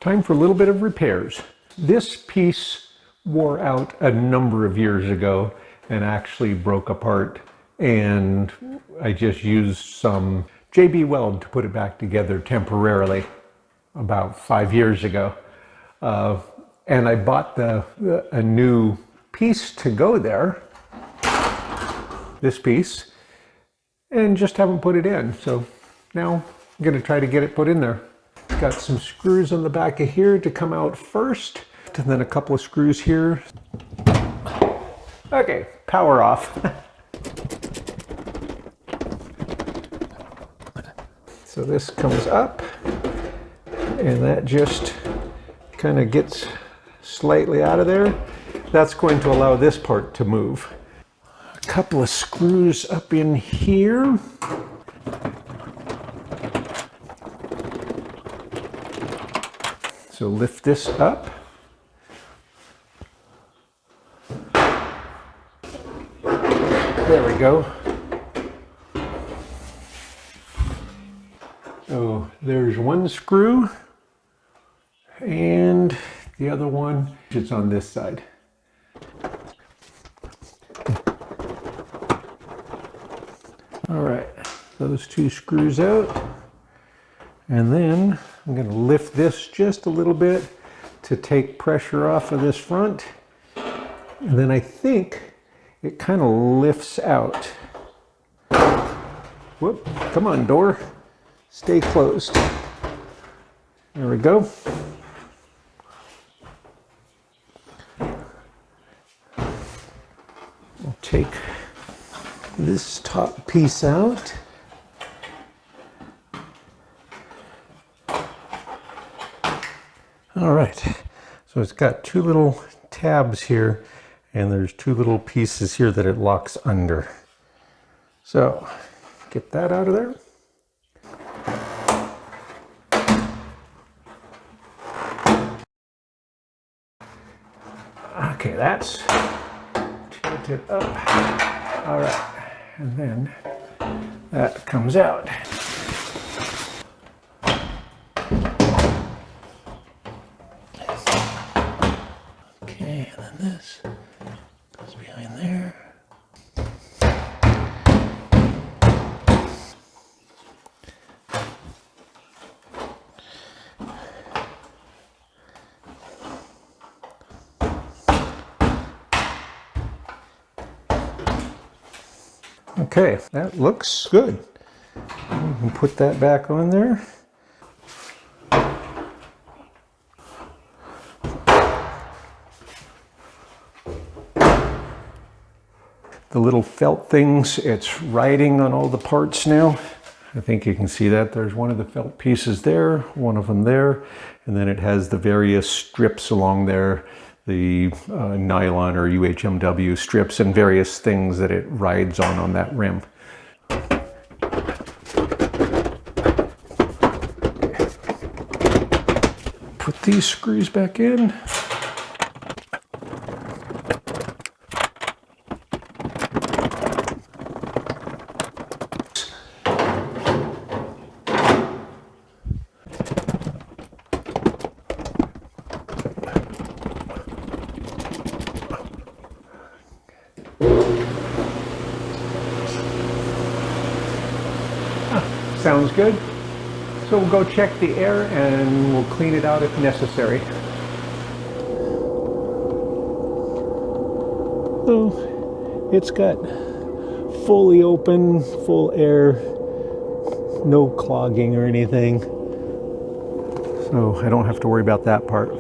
Time for a little bit of repairs. This piece wore out a number of years ago and actually broke apart, and I just used some JB Weld to put it back together temporarily about 5 years ago. And I bought a new piece to go there, this piece, and just haven't put it in. So now I'm going to try to get it put in there. Got some screws on the back of here to come out first, and then a couple of screws here. Okay, power off. So this comes up, and that just kind of gets slightly out of there. That's going to allow this part to move. A couple of screws up in here. So lift this up. There we go. So there's one screw, and the other one is on this side. All right, those two screws out. And then I'm going to lift this just a little bit to take pressure off of this front. And then I think it kind of lifts out. Whoop, come on, door. Stay closed. There we go. We'll take this top piece out. All right, so it's got two little tabs here, and there's two little pieces here that it locks under. So get that out of there. Okay, that's tilted up. All right, and then that comes out. Okay, and then this goes behind there. Okay, that looks good. We can put that back on there. The little felt things, it's riding on all the parts now. I think you can see that. There's one of the felt pieces there, one of them there, and then it has the various strips along there, the nylon or UHMW strips and various things that it rides on that rim. Put these screws back in. Sounds good. So we'll go check the air and we'll clean it out if necessary. So it's got fully open, full air, no clogging or anything. So I don't have to worry about that part.